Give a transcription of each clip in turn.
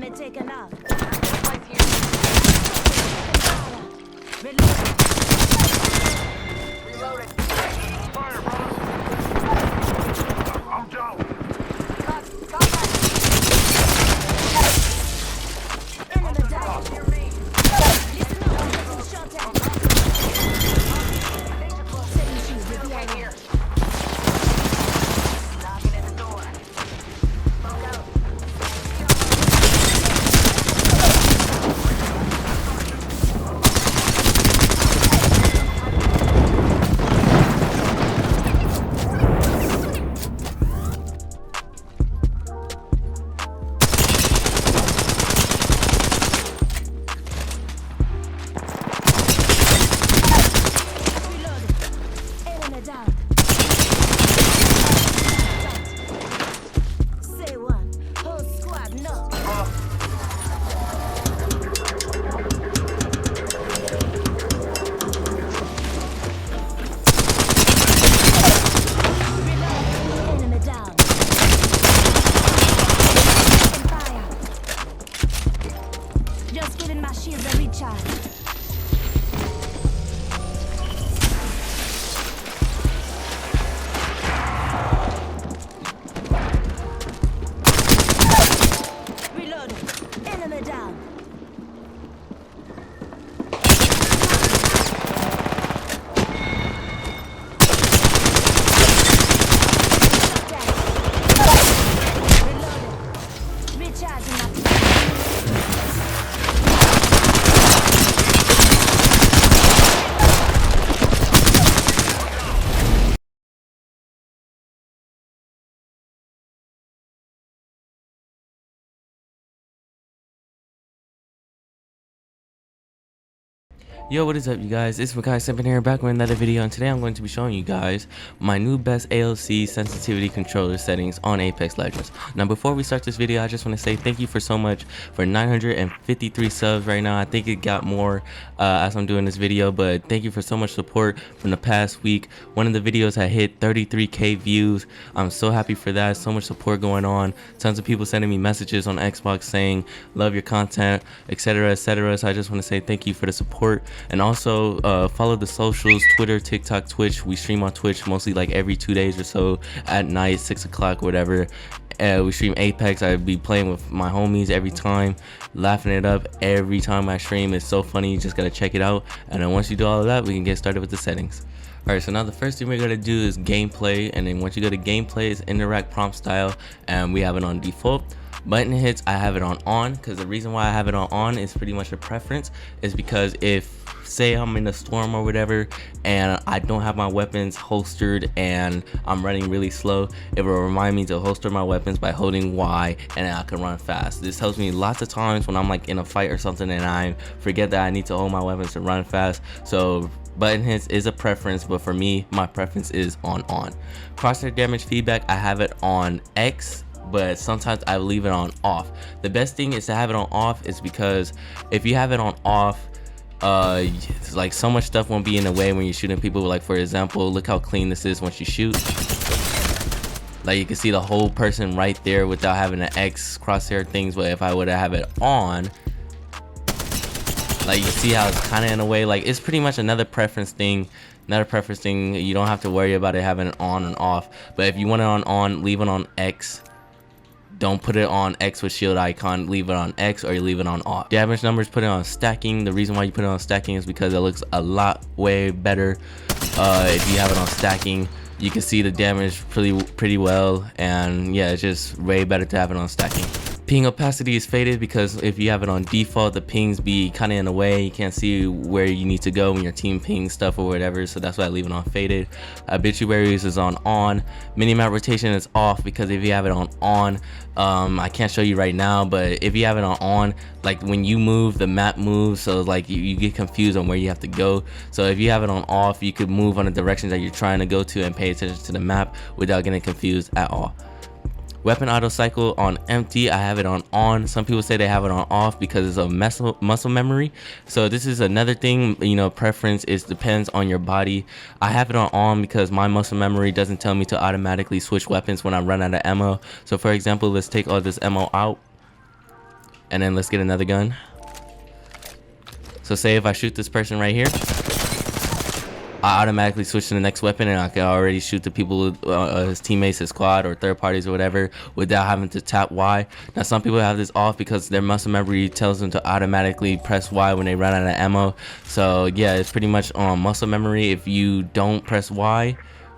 Enemy taken out. Reloading. Fire, brother. I'm down. Contact. Enemy down. Near me. Listen up, I'm getting shot at. Danger close. Setting shoes with the Okay, area. here. Knocking at the door. Smoke out. Reloading. Enemy down. Say one. Whole squad, no. Reloading. Enemy down. Taking fire. Just giving my shields a recharge. Reloading. Enemy down. Reloading. Recharging my Yo, what is up, you guys? It's Recoil Simping here, back with another video, and today I'm going to be showing you guys my new best ALC sensitivity controller settings on Apex Legends. Now, before we start this video, I just want to say thank you for so much for 953 subs right now. I think it got more as I'm doing this video, but thank you for so much support from the past week. One of the videos had hit 33k views. I'm so happy for that. So much support going on. Tons of people sending me messages on Xbox saying love your content, etc, etc. So I just want to say thank you for the support. And also follow the socials, Twitter, TikTok, Twitch. We stream on Twitch mostly like every 2 days or so at night, 6 o'clock, whatever. We stream Apex. I be playing with my homies every time, laughing it up every time I stream. It's so funny. You just gotta check it out. And then once you do all of that, we can get started with the settings. Alright, so now the first thing we're gonna do is gameplay, and then once you go to gameplay, it's interact prompt style, and we have it on default. Button hits, I have it on because the reason why I have it on is pretty much a preference, is because if say I'm in a storm or whatever and I don't have my weapons holstered and I'm running really slow, it will remind me to holster my weapons by holding Y, and then I can run fast. This helps me lots of times when I'm like in a fight or something and I forget that I need to hold my weapons to run fast. So button hits is a preference, but for me, my preference is on. Crosshair damage feedback, I have it on X, but sometimes I leave it on off. The best thing is to have it on off is because if you have it on off, like so much stuff won't be in the way when you're shooting people. Like for example, look how clean this is once you shoot. Like you can see the whole person right there without having an X crosshair things. But if I would have it on, like you see how it's kind of in a way, like it's pretty much another preference thing. You don't have to worry about it having it on and off. But if you want it on, leave it on X. Don't put it on X with shield icon, leave it on X, or you leave it on off. Damage numbers, put it on stacking. The reason why you put it on stacking is because it looks a lot way better. If you have it on stacking, you can see the damage pretty well, and yeah, it's just way better to have it on stacking. Ping opacity is faded because if you have it on default, the pings be kind of in a way. You can't see where you need to go when your team pings stuff or whatever, so that's why I leave it on faded. Obituaries is on. Minimap rotation is off because if you have it on, I can't show you right now, but if you have it on, like when you move, the map moves, so like you get confused on where you have to go. So if you have it on off, you could move on the directions that you're trying to go to and pay attention to the map without getting confused at all. Weapon auto cycle on empty, I have it on. Some people say they have it on off because it's a muscle memory. So this is another thing, you know, preference is depends on your body. I have it on because my muscle memory doesn't tell me to automatically switch weapons when I run out of ammo. So for example, let's take all this ammo out, and then let's get another gun. So say if I shoot this person right here, I automatically switch to the next weapon, and I can already shoot the people, his teammates, his squad, or third parties or whatever, without having to tap Y. Now some people have this off because their muscle memory tells them to automatically press Y when they run out of ammo. So yeah, it's pretty much on muscle memory. If you don't press Y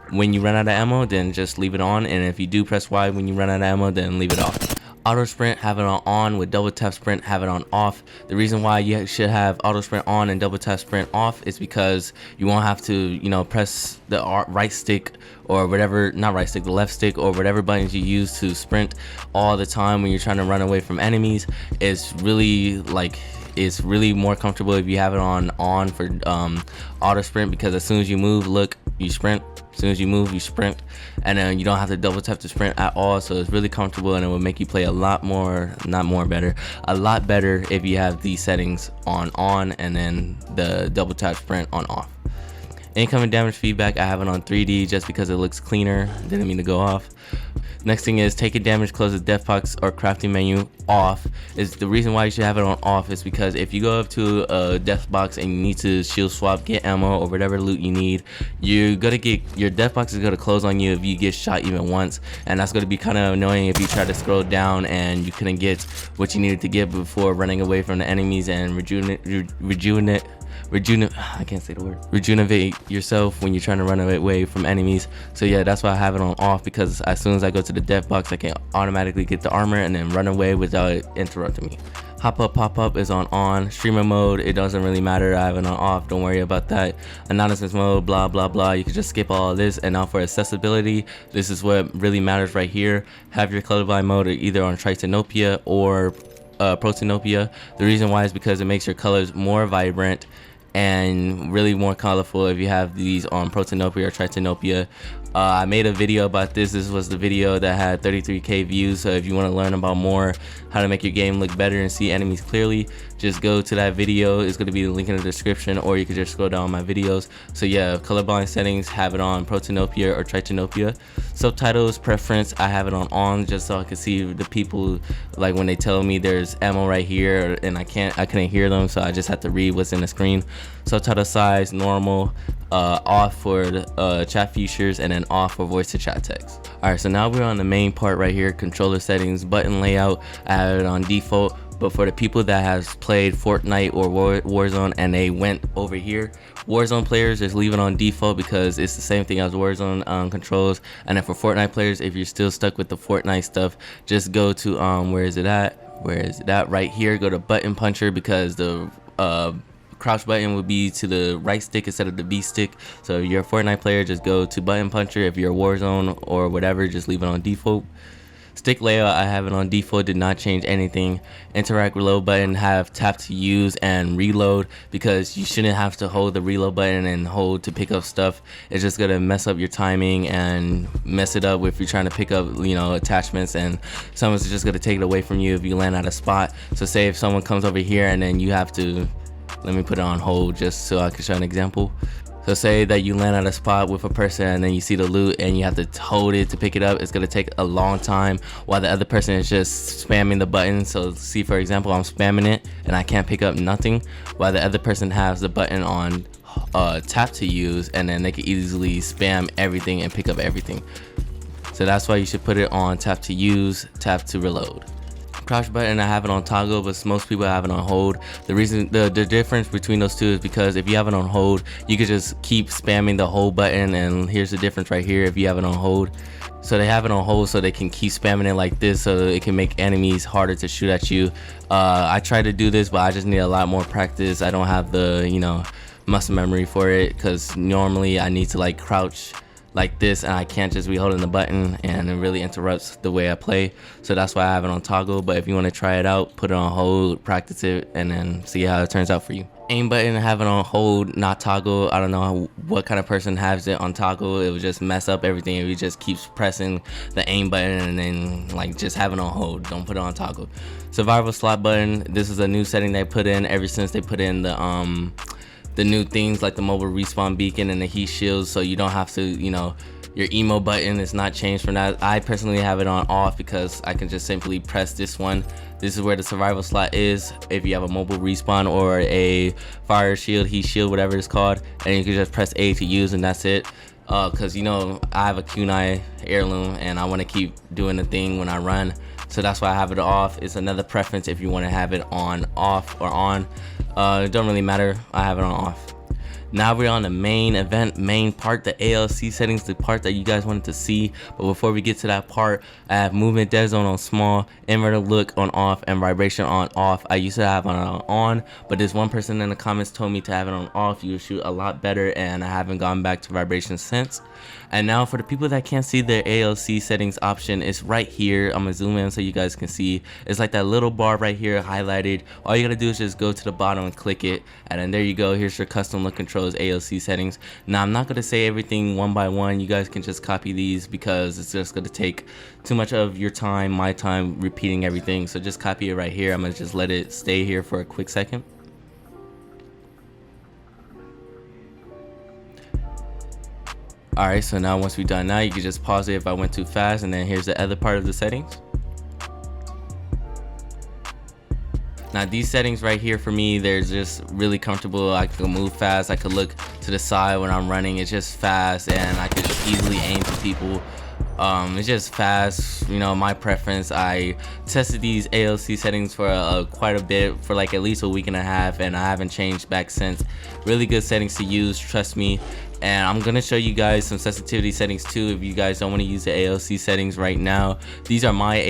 when you run out of ammo, then just leave it on, and if you do press Y when you run out of ammo, then leave it off. Auto sprint, have it on. With double tap sprint, have it on off. The reason why you should have auto sprint on and double tap sprint off is because you won't have to, you know, press the right stick or whatever, not right stick, the left stick, or whatever buttons you use to sprint all the time when you're trying to run away from enemies. It's really more comfortable if you have it on for auto sprint, because as soon as you move, look, you sprint. As soon as you move, you sprint, and then you don't have to double tap to sprint at all. So it's really comfortable, and it will make you play a lot better if you have these settings on and then the double tap sprint on off. Incoming damage feedback, I have it on 3D just because it looks cleaner. Didn't mean to go off. Next thing is taking damage, close the death box or crafting menu off. Is the reason why you should have it on off is because if you go up to a death box and you need to shield swap, get ammo or whatever loot you need, you're gonna get, your death box is gonna close on you if you get shot even once, and that's gonna be kind of annoying if you try to scroll down and you couldn't get what you needed to get before running away from the enemies and rejuvenate yourself when you're trying to run away from enemies. So yeah, that's why I have it on off, because as soon as I go to the death box, I can automatically get the armor and then run away without it interrupting me. Hop up, pop up is on. Streamer mode, it doesn't really matter, I have it on off, don't worry about that. Anonymous mode, blah blah blah, you can just skip all of this. And now for accessibility, this is what really matters right here. Have your colorblind mode either on Tritanopia or Protanopia. The reason why is because it makes your colors more vibrant and really more colorful if you have these on Protanopia or Tritanopia. I made a video about this. This was the video that had 33k views, so if you want to learn about more how to make your game look better and see enemies clearly, just go to that video. It's going to be the link in the description, or you can just scroll down my videos. So yeah, colorblind settings, have it on Protanopia or Tritanopia. Subtitles preference, I have it on just so I can see the people, like when they tell me there's ammo right here and I couldn't hear them, so I just have to read what's in the screen. Subtitle size normal, off for chat features, and then off for voice to chat text. Alright, so now we're on the main part right here, controller settings, button layout. I have it on default, but for the people that has played Fortnite or Warzone and they went over here, Warzone players, just leave it on default because it's the same thing as Warzone controls. And then for Fortnite players, if you're still stuck with the Fortnite stuff, just go to where is it at right here, go to button puncher, because the crouch button would be to the right stick instead of the B stick. So if you're a Fortnite player, just go to button puncher. If you're a Warzone or whatever, just leave it on default. Stick layout, I have it on default, did not change anything. Interact reload button, have tap to use and reload, because you shouldn't have to hold the reload button and hold to pick up stuff. It's just gonna mess up your timing and mess it up if you're trying to pick up, you know, attachments, and someone's just gonna take it away from you if you land at a spot. So say if someone comes over here and then you have to, let me put it on hold just so I can show an example. So say that you land at a spot with a person and then you see the loot and you have to hold it to pick it up. It's gonna take a long time while the other person is just spamming the button. So see, for example, I'm spamming it and I can't pick up nothing, while the other person has the button on tap to use, and then they can easily spam everything and pick up everything. So that's why you should put it on tap to use, tap to reload. Crouch button, I have it on toggle, but most people have it on hold. The reason, the difference between those two is because if you have it on hold, you could just keep spamming the hold button, and here's the difference right here if you have it on hold. So they have it on hold so they can keep spamming it like this, so it can make enemies harder to shoot at you. I tried to do this, but I just need a lot more practice. I don't have the, you know, muscle memory for it, because normally I need to like crouch like this and I can't just be holding the button, and it really interrupts the way I play. So that's why I have it on toggle. But if you want to try it out, put it on hold, practice it, and then see how it turns out for you. Aim button, have it on hold, not toggle. I don't know what kind of person has it on toggle. It would just mess up everything if you just keeps pressing the aim button and then like just have it on hold. Don't put it on toggle. Survival slot button, this is a new setting they put in ever since they put in the new things like the mobile respawn beacon and the heat shields, so you don't have to, you know, your emo button is not changed from that. I personally have it on off because I can just simply press this one This is where the survival slot is if you have a mobile respawn or a fire shield, heat shield, whatever it's called, and you can just press A to use, and that's it. Because you know I have a kunai heirloom and I want to keep doing the thing when I run, so that's why I have it off. It's another preference if you want to have it on, off, or on. It don't really matter, I have it on off. Now we're on the main part, the ALC settings, the part that you guys wanted to see. But before we get to that part, I have movement dead zone on small, inverted look on off, and vibration on off. I used to have it on, but this one person in the comments told me to have it on off. You shoot a lot better, and I haven't gone back to vibration since. And now for the people that can't see the ALC settings option, it's right here. I'm gonna zoom in so you guys can see. It's like that little bar right here highlighted. All you gotta do is just go to the bottom and click it, and then there you go. Here's your custom look controls ALC settings. Now I'm not gonna say everything one by one. You guys can just copy these because it's just gonna take too much of your time, my time, repeating everything. So just copy it right here. I'm gonna just let it stay here for a quick second. Alright, so now once we're done now, you can just pause it if I went too fast, and then here's the other part of the settings. Now these settings right here for me, they're just really comfortable. I can move fast, I could look to the side when I'm running. It's just fast, and I could just easily aim for people. It's just fast, you know, my preference. I tested these ALC settings for quite a bit, for like at least a week and a half, and I haven't changed back since. Really good settings to use, trust me. And I'm gonna show you guys some sensitivity settings too if you guys don't want to use the ALC settings right now. These are my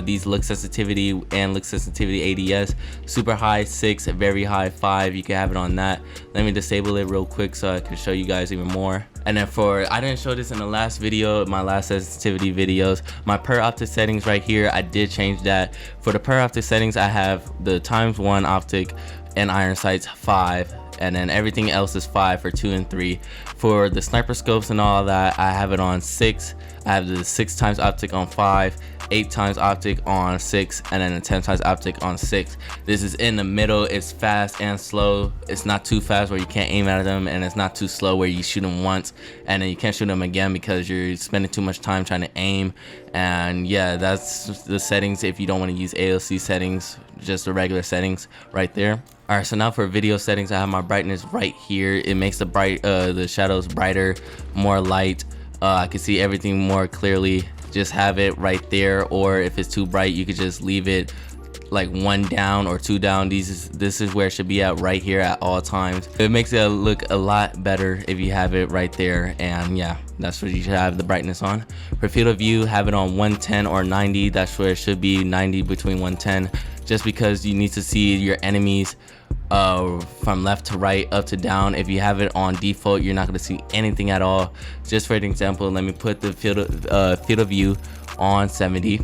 these look sensitivity and look sensitivity ADS. Super high 6, very high 5. You can have it on that. Let me disable it real quick so I can show you guys even more. And then I didn't show this in the last video, my last sensitivity videos, my per optic settings right here, I did change that. For the per optic settings, I have the ×1 optic and iron sights 5, and then everything else is 5 for 2 and 3. For the sniper scopes and all that, I have it on 6. I have the 6x optic on 5, 8x optic on 6, and then a 10x optic on 6. This is in the middle. It's fast and slow. It's not too fast where you can't aim at them, and it's not too slow where you shoot them once and then you can't shoot them again because you're spending too much time trying to aim. And yeah, that's the settings if you don't want to use ALC settings, just the regular settings right there. Alright, so now for video settings, I have my brightness right here. It makes the shadows brighter, more light. I can see everything more clearly. Just have it right there, or if it's too bright, you could just leave it like 1 down or 2 down. This is where it should be at, right here at all times. It makes it look a lot better if you have it right there. And yeah, that's what you should have the brightness on. For field of view, have it on 110 or 90. That's where it should be, 90 between 110, just because you need to see your enemies from left to right, up to down. If you have it on default, you're not going to see anything at all. Just for an example, let me put the field of view on 70.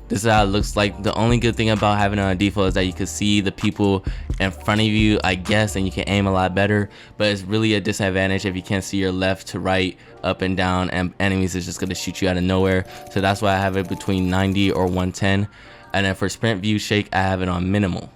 This is how it looks like. The only good thing about having it on default is that you can see the people in front of you, I guess, and you can aim a lot better. But it's really a disadvantage if you can't see your left to right, up and down, and enemies is just going to shoot you out of nowhere. So that's why I have it between 90 or 110. And then for sprint view shake, I have it on minimal.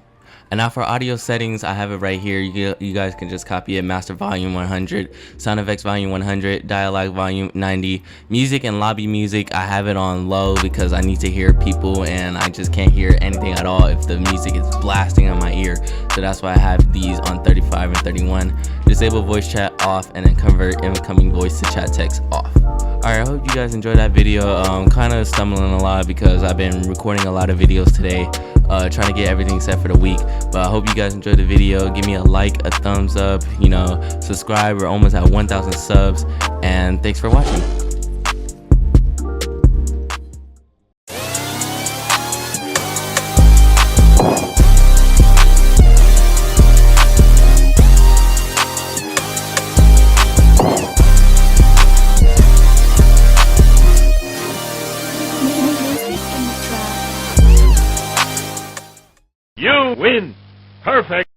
And now for audio settings, I have it right here. You guys can just copy it. Master volume 100, sound effects volume 100, dialogue volume 90. Music and lobby music, I have it on low because I need to hear people, and I just can't hear anything at all if the music is blasting on my ear. So that's why I have these on 35 and 31. Disable voice chat off, and then convert incoming voice to chat text off. Alright, I hope you guys enjoyed that video. I'm kind of stumbling a lot because I've been recording a lot of videos today, trying to get everything set for the week. But I hope you guys enjoyed the video. Give me a like, a thumbs up, you know, subscribe. We're almost at 1,000 subs, and thanks for watching. You win! Perfect!